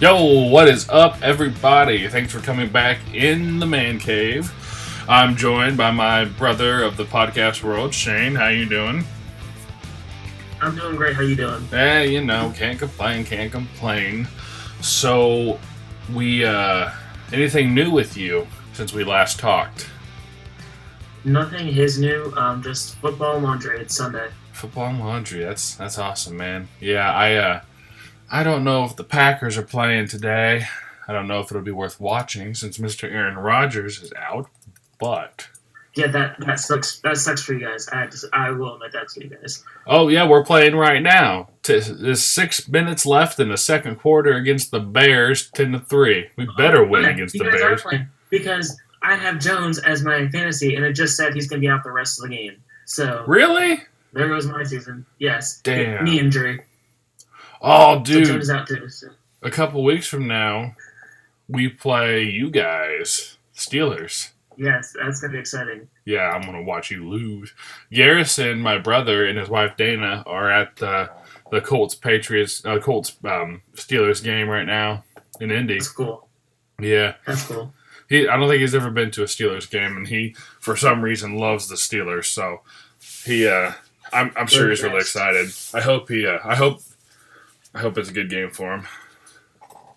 Yo, what is up, everybody? Thanks for coming back in the man cave. I'm joined by my brother of the podcast world, Shane. How you doing? I'm doing great. How you doing? Can't complain. So, we anything new with you since we last talked? Nothing is new. Just football and laundry. It's Sunday. Football and laundry. That's awesome, man. Yeah, I don't know if the Packers are playing today. I don't know if it'll be worth watching since Mr. Aaron Rodgers is out, but Yeah, that sucks. That sucks for you guys. I will admit that to you guys. oh yeah, we're playing right now. There's 6 minutes left in the second quarter against the Bears, 10-3. We better win against You the guys are Bears. playing because I have Jones as my fantasy, and it just said he's going to be out the rest of the game. So Really? there goes my season. Yes. Damn. Knee injury. Oh, So dude. Jones is out too. So. A couple weeks from now, we play you guys, Steelers. Yes, that's going to be exciting. Yeah, I'm gonna watch you lose. Garrison, my brother, and his wife Dana are at the Colts Steelers game right now in Indy. That's cool. Yeah, That's cool. I don't think he's ever been to a Steelers game, and he for some reason loves the Steelers. So I'm sure he's really excited. I hope it's a good game for him.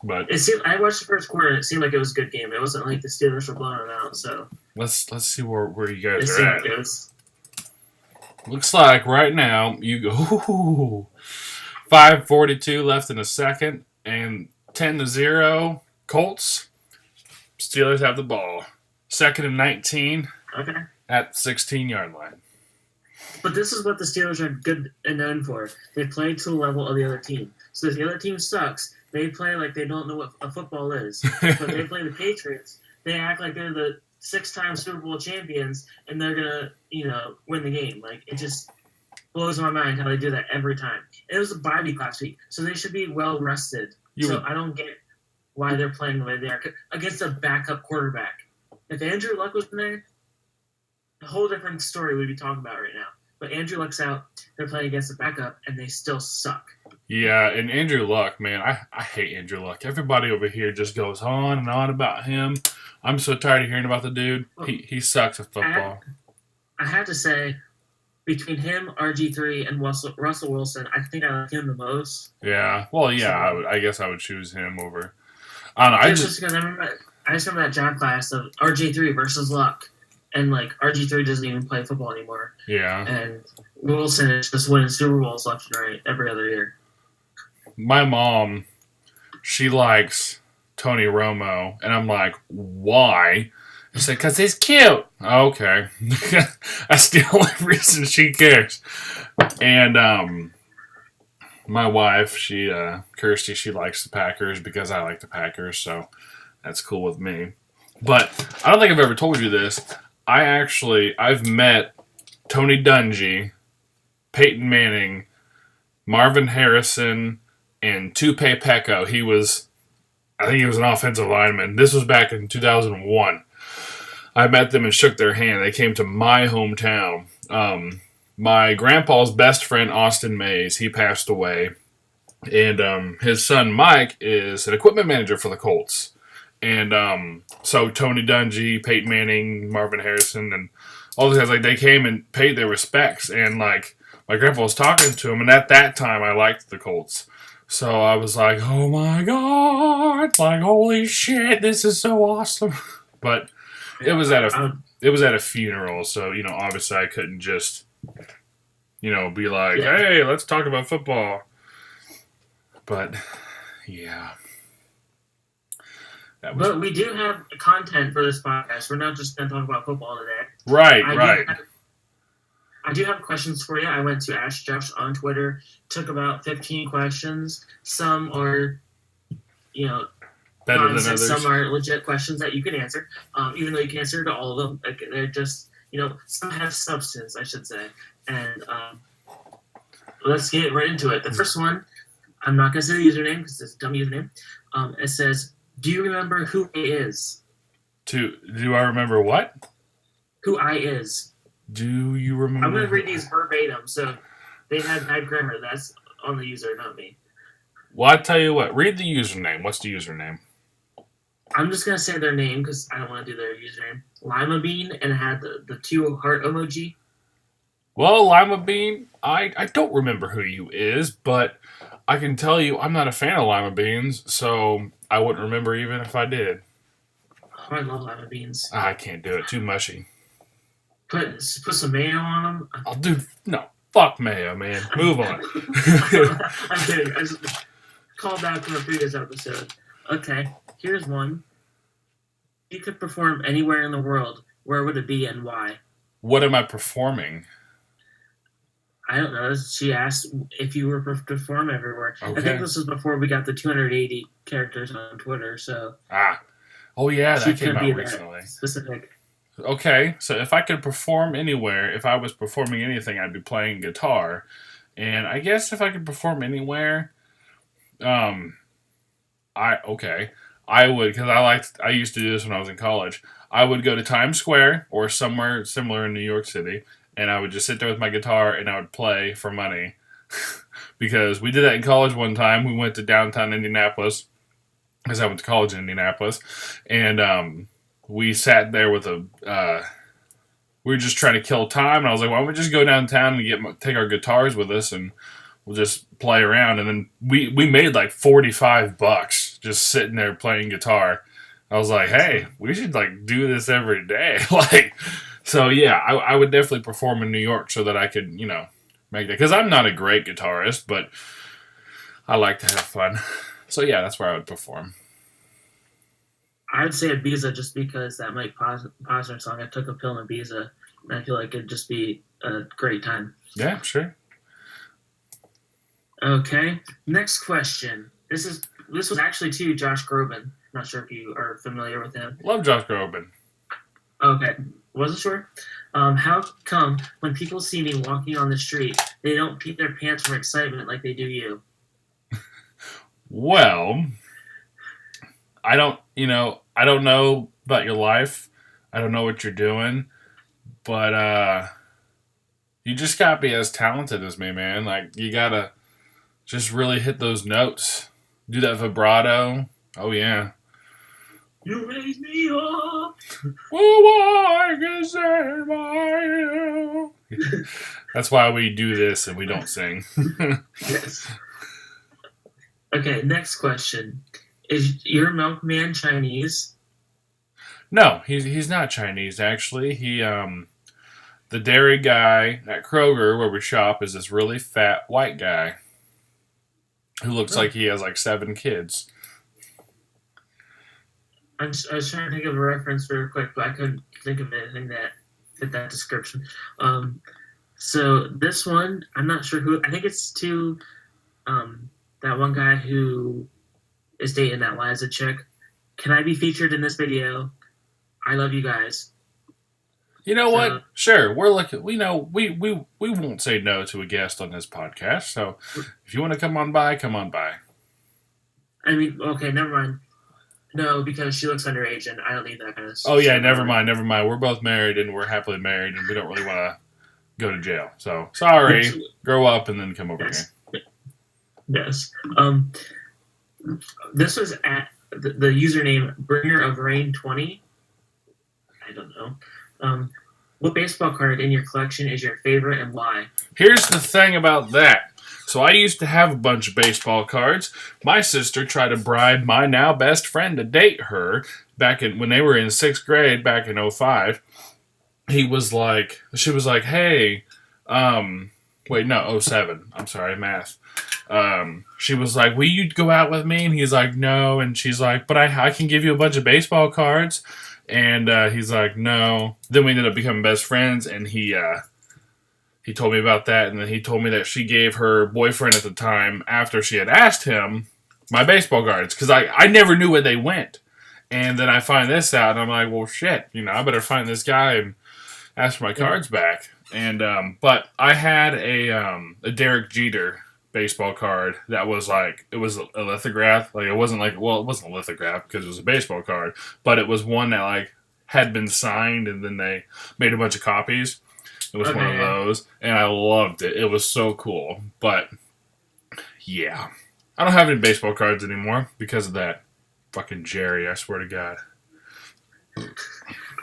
But I watched the first quarter, and it seemed like it was a good game. It wasn't like the Steelers were blowing it out. So let's see where you it guys are seemed at. like it was. Looks like right now you go 5:42 left in the second and 10-0 Colts. Steelers have the ball. Second and 19 Okay. at 16-yard line. But this is what the Steelers are good and known for. They play to the level of the other team. So if the other team sucks, they play like they don't know what a football is. But they play the Patriots. They act like they're the 6-time Super Bowl champions, and they're gonna, win the game. Like it just blows my mind how they do that every time. It was a bye week last week, so they should be well rested. So I don't get why they're playing the way they are against a backup quarterback. If Andrew Luck was in there, a whole different story we'd be talking about right now. But Andrew Luck's out. They're playing against a backup, and they still suck. Yeah, and Andrew Luck, man, I hate Andrew Luck. Everybody over here just goes on and on about him. I'm so tired of hearing about the dude. He sucks at football. I have to say, between him, RG3, and Russell Wilson, I think I like him the most. Yeah, well, yeah, I guess I would choose him over. I don't know. Just because I just remember that job class of RG3 versus Luck. And, RG3 doesn't even play football anymore. Yeah. And Wilson is just winning Super Bowls left and right every other year. My mom, she likes Tony Romo. And I'm like, why? She said, because he's cute. Okay. That's the only reason she cares. And my wife, Kirsty, she likes the Packers because I like the Packers. So that's cool with me. But I don't think I've ever told you this. I've met Tony Dungy, Peyton Manning, Marvin Harrison, and Tupe Pecco. I think he was an offensive lineman. This was back in 2001. I met them and shook their hand. They came to my hometown. My grandpa's best friend, Austin Mays, he passed away. And his son, Mike, is an equipment manager for the Colts. And so Tony Dungy, Peyton Manning, Marvin Harrison, and all those guys, they came and paid their respects. And, my grandpa was talking to him, and at that time, I liked the Colts. So I was like, oh, my God. Holy shit, this is so awesome. But it was at a funeral, so, obviously I couldn't just, be like, hey, let's talk about football. But, yeah. But we do have content for this podcast. We're not just going to talk about football today. Right. I do have questions for you. I went to Ask Josh on Twitter, took about 15 questions. Some are, better than others. Some are legit questions that you can answer, even though you can answer to all of them. They're just, some have substance, I should say. And let's get right into it. The first one, I'm not going to say the username because it's a dumb username. It says, do you remember who I is? Do I remember what? Who I is. Do you remember? I'm going to read these verbatim, so they had bad grammar. That's on the user, not me. Well, I tell you what. Read the username. What's the username? I'm just gonna say their name because I don't want to do their username. Lima Bean, and it had the two heart emoji. Well, Lima Bean, I don't remember who you is, but I can tell you I'm not a fan of lima beans, so I wouldn't remember even if I did. Oh, I love lima beans. I can't do it. Too mushy. Put some mayo on them. I'll do no. Fuck mayo, man. Move on. I'm kidding. I just called back from a previous episode. Okay, here's one. You could perform anywhere in the world. Where would it be and why? What am I performing? I don't know. She asked if you were to perform everywhere. Okay. I think this was before we got the 280 characters on Twitter, so Oh yeah, she that came could out be recently. that specific. Okay, so if I could perform anywhere, if I was performing anything, I'd be playing guitar. And I guess if I could perform anywhere, I would because I used to do this when I was in college. I would go to Times Square or somewhere similar in New York City, and I would just sit there with my guitar and I would play for money. Because we did that in college one time. We went to downtown Indianapolis because I went to college in Indianapolis, and we sat there with we were just trying to kill time, and I was like, why don't we just go downtown and take our guitars with us, and we'll just play around. And then we made like $45 just sitting there playing guitar. I was like, hey, we should like do this every day. So yeah, I would definitely perform in New York so that I could, make that. Because I'm not a great guitarist, but I like to have fun. So yeah, that's where I would perform. I'd say Ibiza just because that Mike Posner song, I Took a Pill in Ibiza, and I feel like it'd just be a great time. Yeah, sure. Okay, next question. This was actually to Josh Groban. Not sure if you are familiar with him. Love Josh Groban. Okay, wasn't sure. How come when people see me walking on the street, they don't pee their pants from excitement like they do you? Well, I don't know about your life. I don't know what you're doing, but you just gotta be as talented as me, man. Like, you gotta just really hit those notes. Do that vibrato. Oh, yeah. You raise me up. I can say my you. That's why we do this and we don't sing. Yes. Okay, next question. Is your milkman Chinese? No, he's not Chinese, actually. The dairy guy at Kroger, where we shop, is this really fat white guy who looks like he has like 7 kids. I was trying to think of a reference real quick, but I couldn't think of anything that fit that description. So this one, I'm not sure who. I think it's to that one guy who is dating that Liza chick. Can I be featured in this video? I love you guys. You know what? Sure, we're looking. We won't say no to a guest on this podcast. So if you want to come on by, come on by. I mean, okay, never mind. No, because she looks underage, and I don't need that kind of stuff. Oh yeah, never mind. We're both married, and we're happily married, and we don't really want to go to jail. So sorry, grow up and then come over here. Yes. This was at the username Bringer of Rain 20. I don't know. What baseball card in your collection is your favorite and why? Here's the thing about that. So I used to have a bunch of baseball cards. My sister tried to bribe my now best friend to date her when they were in 6th grade back in 2005. She was like, hey, 2007. I'm sorry, math. She was like, will you go out with me? And he's like, no. And she's like, but I can give you a bunch of baseball cards. And he's like, no. Then we ended up becoming best friends, and he told me about that, and then he told me that she gave her boyfriend at the time, after she had asked him, my baseball cards, because I never knew where they went. And then I find this out, and I'm like, well, shit, I better find this guy and ask for my cards back. And but I had a Derek Jeter baseball card that was like, it was a lithograph. Like, it wasn't a lithograph because it was a baseball card, but it was one that like had been signed, and then they made a bunch of copies. It was one of those, and I loved it. It was so cool. But yeah, I don't have any baseball cards anymore because of that fucking Jerry. I swear to God.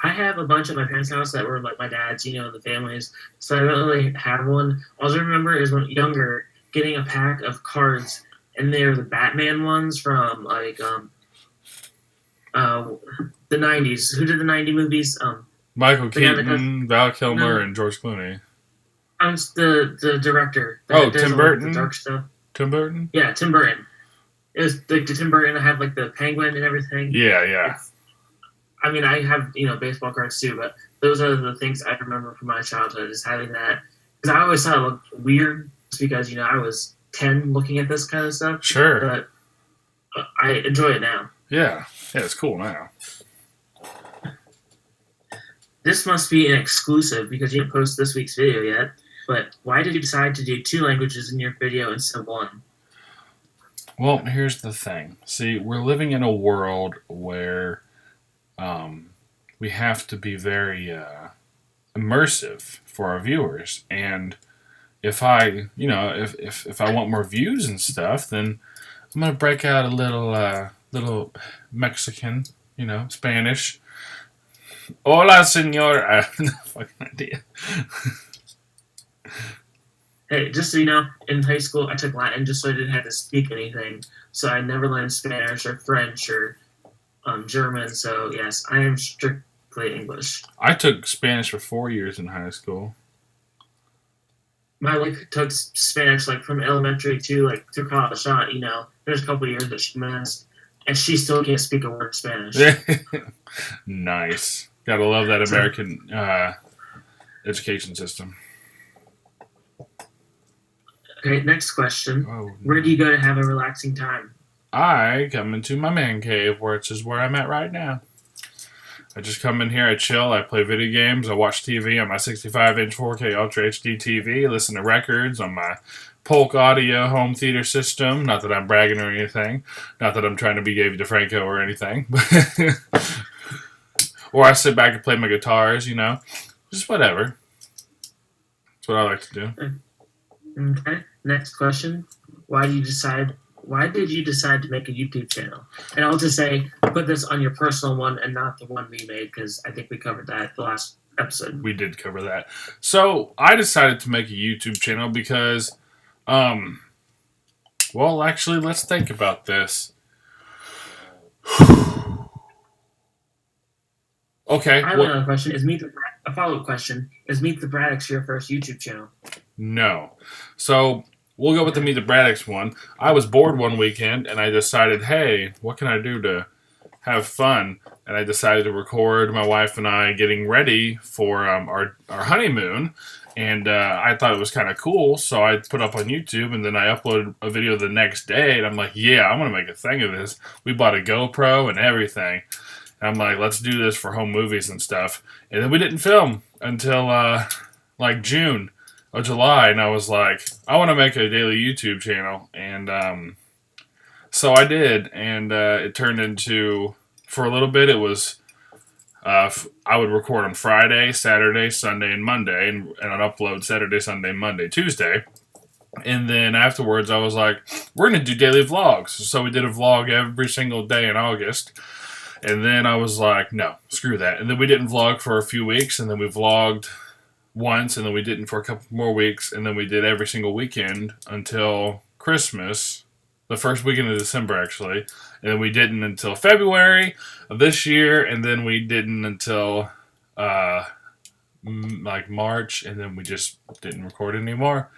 I have a bunch at my parents' house that were like my dad's, the families. So I don't really have one. All I remember is when younger, getting a pack of cards, and they're the Batman ones from the '90s. Who did the '90s movies? Michael Keaton, Val Kilmer, and George Clooney. I'm the director. Tim Burton. The dark stuff. Tim Burton. Yeah, Tim Burton. It was like the Tim Burton that had like the penguin and everything. Yeah. I mean, I have baseball cards too, but those are the things I remember from my childhood is having that. Because I always thought it looked weird, just because I was 10 looking at this kind of stuff. Sure. But I enjoy it now. Yeah, it's cool now. This must be an exclusive because you didn't post this week's video yet. But why did you decide to do 2 languages in your video instead of 1? Well, here's the thing. See, we're living in a world where we have to be very immersive for our viewers, and if I want more views and stuff, then I'm gonna break out a little Mexican, Spanish. Hola, señor. I have no fucking idea. Hey, just so you know, in high school I took Latin just so I didn't have to speak anything. So I never learned Spanish or French or German. So yes, I am strictly English. I took Spanish for 4 years in high school. My wife took Spanish like from elementary to like through college. There's a couple of years that she missed, and she still can't speak a word of Spanish. Nice. Gotta love that American education system. Okay, next question. Oh, no. Where do you go to have a relaxing time? I come into my man cave, which is where I'm at right now. I just come in here, I chill, I play video games, I watch TV on my 65-inch 4K Ultra HD TV, listen to records on my Polk Audio home theater system. Not that I'm bragging or anything. Not that I'm trying to be Gabe DeFranco or anything. Or I sit back and play my guitars, Just whatever. That's what I like to do. Okay, next question. Why did you decide to make a YouTube channel? And I'll just say, put this on your personal one and not the one we made, because I think we covered that the last episode. We did cover that. So I decided to make a YouTube channel because, well, actually, let's think about this. Okay. I have another question. A follow-up question. Is Meet the Braddocks your first YouTube channel? No. So we'll go with the Meet the Braddocks one. I was bored one weekend, and I decided, hey, what can I do to have fun? And I decided to record my wife and I getting ready for our honeymoon. And I thought it was kind of cool, so I put up on YouTube, and then I uploaded a video the next day, and I'm like, yeah, I'm going to make a thing of this. We bought a GoPro and everything. And I'm like, let's do this for home movies and stuff. And then we didn't film until like June or July, and I was like, I want to make a daily YouTube channel. And so I did, and it turned into, for a little bit, it was, I would record on Friday, Saturday, Sunday, and Monday, and I'd upload Saturday, Sunday, Monday, Tuesday. And then afterwards, I was like, we're going to do daily vlogs. So we did a vlog every single day in August. And then I was like, no, screw that. And then we didn't vlog for a few weeks, and then we vlogged once, and then we didn't for a couple more weeks, and then we did every single weekend until Christmas, the first weekend of December, actually. And then we didn't until February of this year, and then we didn't until like March, and then we just didn't record anymore.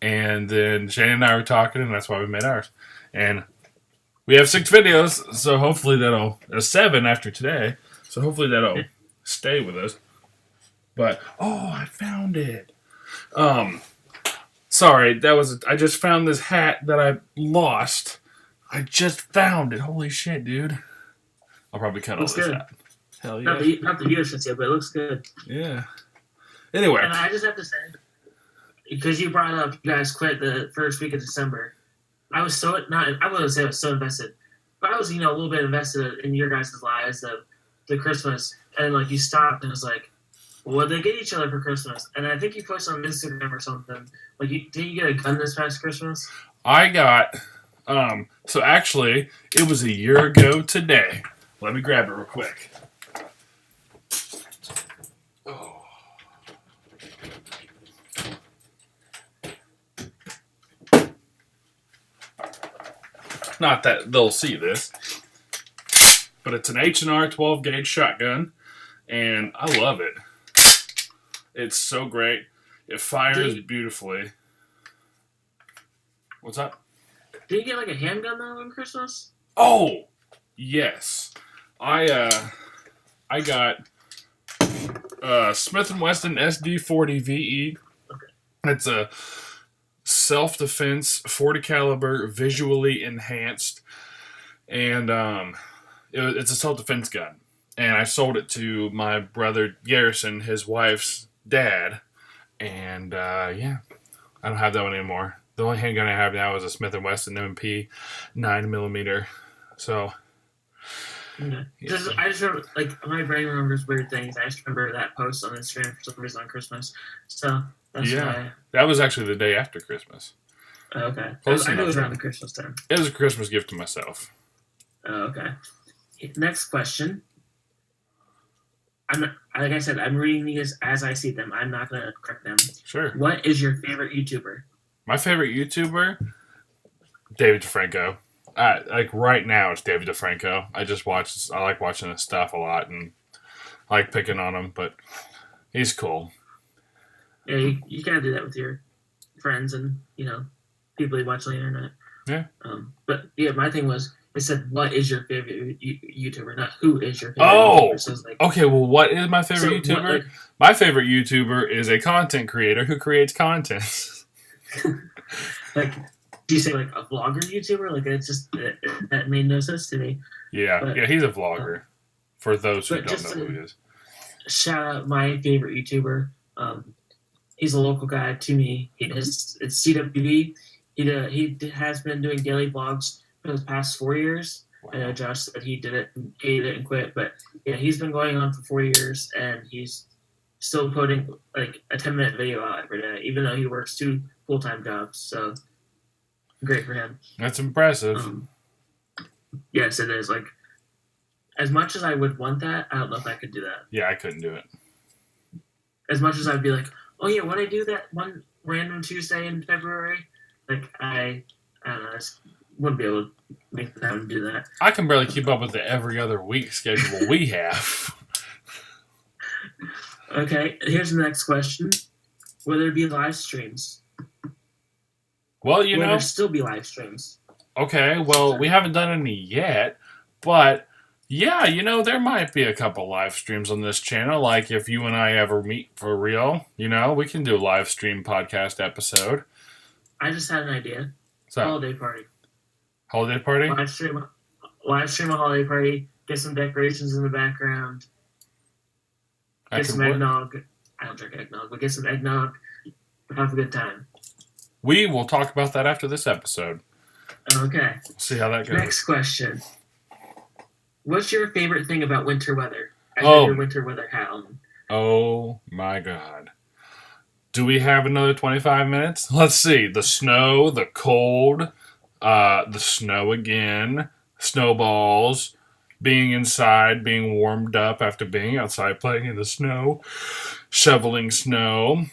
And then Shane and I were talking, and that's why we made ours. And we have 6 videos, so hopefully that'll... 7 after today, so hopefully that'll stay with us. But, oh, I found it. Sorry, I just found this hat that I lost. I just found it. Holy shit, dude. I'll probably cut all this out. Hell yeah. Not the viewership yet, but it looks good. Yeah. Anyway. And I just have to say, because you brought up you guys quit the first week of December, I was I wouldn't say I was so invested, but I was, a little bit invested in your guys' lives of the Christmas, and like you stopped and it was like, what did they get each other for Christmas? And I think you posted on Instagram or something. Like, did you get a gun this past Christmas? I got So actually, it was a year ago today. Let me grab it real quick. Oh. Not that they'll see this, but it's an H&R 12 gauge shotgun, and I love it. It's so great. It fires beautifully. What's up? Did you get like a handgun though on Christmas? Oh, yes. I got Smith & Wesson SD40 VE. Okay. It's a self-defense 40 caliber, visually enhanced, and it's a self-defense gun. And I sold it to my brother Garrison, his wife's dad, and yeah, I don't have that one anymore. The only handgun I have now is a Smith & Wesson M&P 9mm. So, Okay. yeah. I just remember, like, my brain remembers weird things. I just remember that post on Instagram for some reason on Christmas. So that's why. That was actually the day after Christmas. Okay. Close I knew it was enough. around the Christmas time. It was a Christmas gift to myself. Okay. Next question. Like I said, I'm reading these as I see them. I'm not going to correct them. Sure. What is your favorite YouTuber? My favorite YouTuber, David DeFranco. Like right now, it's David DeFranco. I like watching his stuff a lot, and I like picking on him, but he's cool. Yeah, you gotta do that with your friends and people you watch on the internet. Yeah. But yeah, my thing was, it said, "What is your favorite YouTuber?" Not who is your favorite. Oh, YouTuber. So it's like, okay. Well, what is my favorite YouTuber? What, My favorite YouTuber is a content creator who creates content. like, do you say like a vlogger YouTuber? Like, it's just that made no sense to me. Yeah, he's a vlogger. For those who don't know who he is. Shout out my favorite YouTuber. He's a local guy to me. It's CWB. He has been doing daily vlogs for the past 4 years. Wow. I know Josh said he did it and hated it and quit, but yeah, he's been going on for 4 years, and he's still putting like a 10-minute video out every day, even though he works 2 full-time jobs. So great for him. That's impressive. Yes, it is. Like, as much as I would want that, I don't know if I could do that. Yeah, I couldn't do it. As much as I'd be like, oh yeah, when I do that one random Tuesday in February, like I don't know, I just wouldn't be able to make the time to do that. I can barely keep up with the every other week schedule we have. Okay, here's the next question. Will there be live streams? Well, Will there still be live streams? Okay, well, we haven't done any yet, but yeah, there might be a couple live streams on this channel. Like if you and I ever meet for real, we can do a live stream podcast episode. I just had an idea. So, Holiday party. Holiday party? Live stream a holiday party. Get some decorations in the background. Get some eggnog. I don't drink eggnog, but get some eggnog. Have a good time. We will talk about that after this episode. Okay. See how that goes. Next question. What's your favorite thing about winter weather? I have your winter weather hat on. Oh my God. Do we have another 25 minutes? Let's see. The snow, the cold, the snow again, snowballs, being inside, being warmed up after being outside playing in the snow, shoveling snow,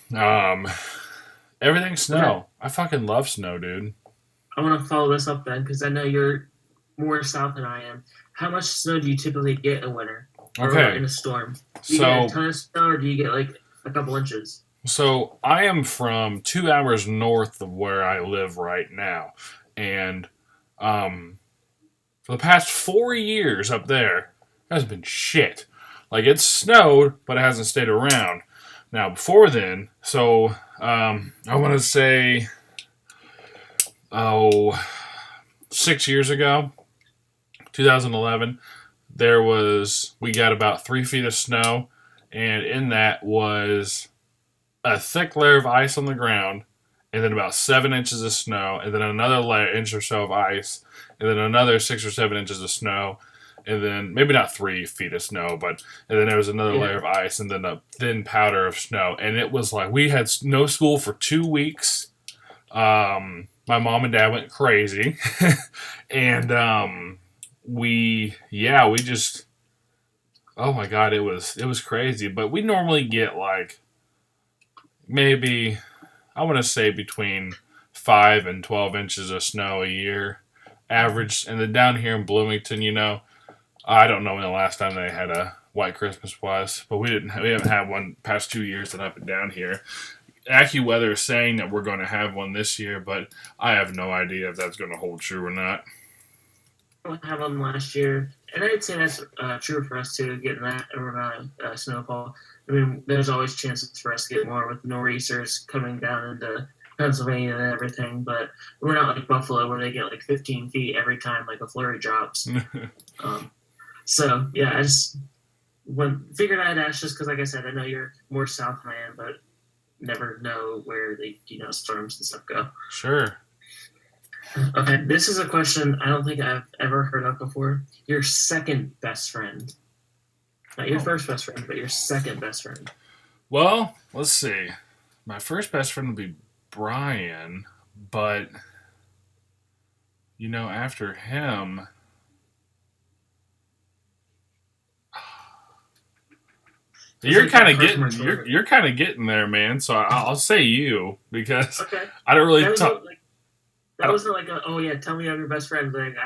everything snow. Okay. I fucking love snow, dude. I want to follow this up then, because I know you're more south than I am. How much snow do you typically get in winter? Or in a storm? Do you get a ton of snow, or do you get like a couple inches? So I am from 2 hours north of where I live right now. And for the past 4 years up there, it has been shit. Like, it's snowed, but it hasn't stayed around. Now, before then, so I want to say, 6 years ago, 2011, we got about 3 feet of snow, and in that was a thick layer of ice on the ground, and then about 7 inches of snow, and then another inch or so of ice, and then another 6 or 7 inches of snow, and then maybe not 3 feet of snow, and then there was another layer of ice, and then a thin powder of snow, and it was like we had no school for 2 weeks. my mom and dad went crazy, and we just, oh my god, it was crazy. But we normally get like maybe, I want to say, between 5 and 12 inches of snow a year, average. And then down here in Bloomington, I don't know when the last time they had a white Christmas was, but we haven't had one past 2 years that I've been down here. AccuWeather is saying that we're going to have one this year, but I have no idea if that's going to hold true or not. We had one last year, and I'd say that's true for us too, getting that amount of snowfall. I mean, there's always chances for us to get more with nor'easters coming down into Pennsylvania and everything, but we're not like Buffalo where they get like 15 feet every time like a flurry drops. So yeah, I just figured I'd ask just because, like I said, I know you're more south than I am, but never know where the storms and stuff go. Sure. Okay, this is a question I don't think I've ever heard of before. Your second best friend. Not your first best friend, but your second best friend. Well, let's see. My first best friend would be Brian, but after him, you're kind of getting there, man. So I'll say you because okay. I don't really talk. That wasn't like oh yeah, tell me I'm your best friend thing.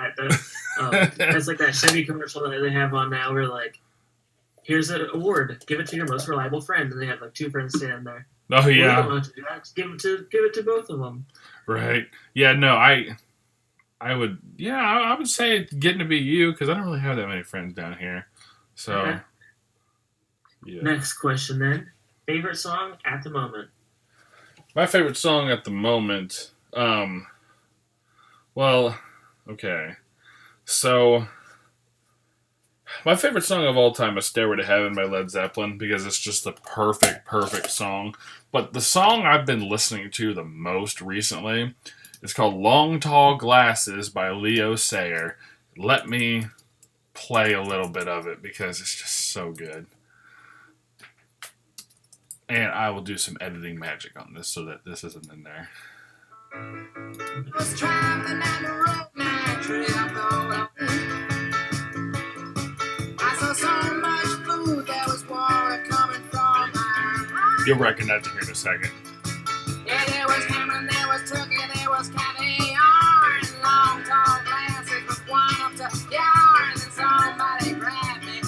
That's like that Chevy commercial that they have on now where like, here's an award, give it to your most reliable friend, and they have like two friends standing there. Oh yeah. Well, give it to both of them. Right. Yeah. No. I would. Yeah. I would say getting to be you because I don't really have that many friends down here. So. Okay. Yeah. Next question then. Favorite song at the moment? My favorite song at the moment. Well, okay. So, my favorite song of all time is Stairway to Heaven by Led Zeppelin because it's just the perfect song. But the song I've been listening to the most recently is called Long Tall Glasses by Leo Sayer. Let me play a little bit of it because it's just so good. And I will do some editing magic on this so that this isn't in there. Was traveling down the road, naturally I thought I saw so much food, there was water coming from my. You'll recognize it here in a second. Yeah, there was ham and there was turkey, there was caviar, and long tall glasses with wine up to yard, and then somebody grabbed me,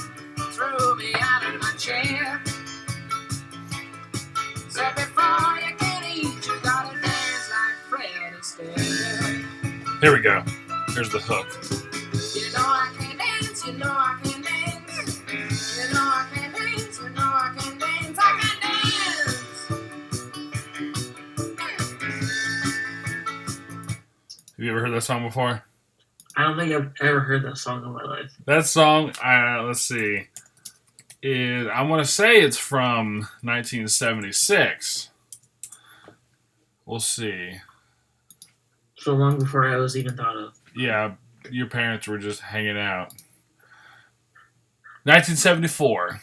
threw me out of my chair. Said before you can eat, you gotta dance like Fred Astaire. Here we go. Here's the hook. You know I can dance, you know I can dance. You know I can dance, you know I can dance, I can dance. Have you ever heard that song before? I don't think I've ever heard that song in my life. That song, let's see. I want to say it's from 1976. We'll see. So long before I was even thought of. Yeah, your parents were just hanging out. 1974.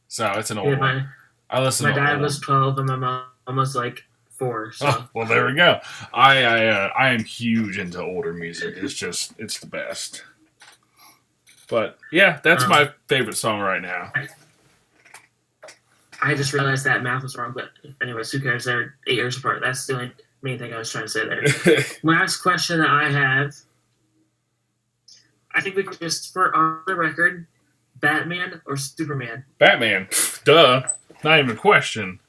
So it's an old one. I listened. My dad was 12 and my mom was like 4. So. Oh, well, there we go. I am huge into older music. It's the best. But, yeah, that's my favorite song right now. I just realized that math was wrong, but anyways, who cares? They're 8 years apart. That's the only main thing I was trying to say there. Last question that I have. I think we can just, for on the record, Batman or Superman? Batman. Duh. Not even a question.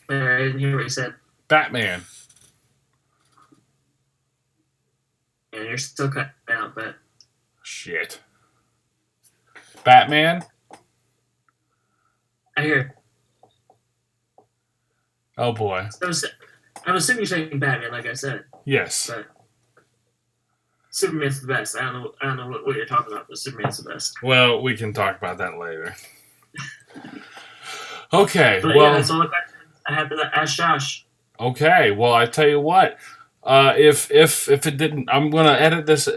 I didn't hear what you said. Batman. Yeah, you're still cutting out, but... Shit. Batman? I hear. Oh boy. I'm assuming you're saying Batman, like I said. Yes. But Superman's the best. I don't know what you're talking about, but Superman's the best. Well, we can talk about that later. Okay. But well, yeah, that's all the questions I have to ask Josh. Okay. Well, I tell you what. If it didn't, I'm gonna edit this.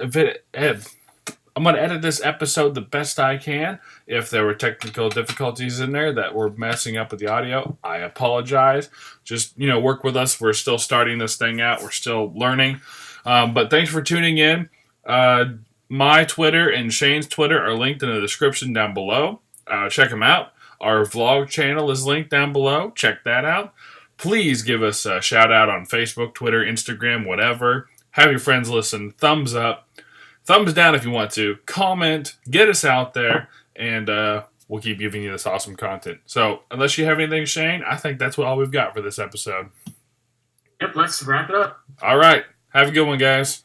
I'm going to edit this episode the best I can. If there were technical difficulties in there that were messing up with the audio, I apologize. Just, work with us. We're still starting this thing out. We're still learning. But thanks for tuning in. My Twitter and Shane's Twitter are linked in the description down below. Check them out. Our vlog channel is linked down below. Check that out. Please give us a shout out on Facebook, Twitter, Instagram, whatever. Have your friends listen. Thumbs up. Thumbs down if you want to. Comment. Get us out there. And we'll keep giving you this awesome content. So, unless you have anything, Shane, I think that's all we've got for this episode. Yep, let's wrap it up. All right. Have a good one, guys.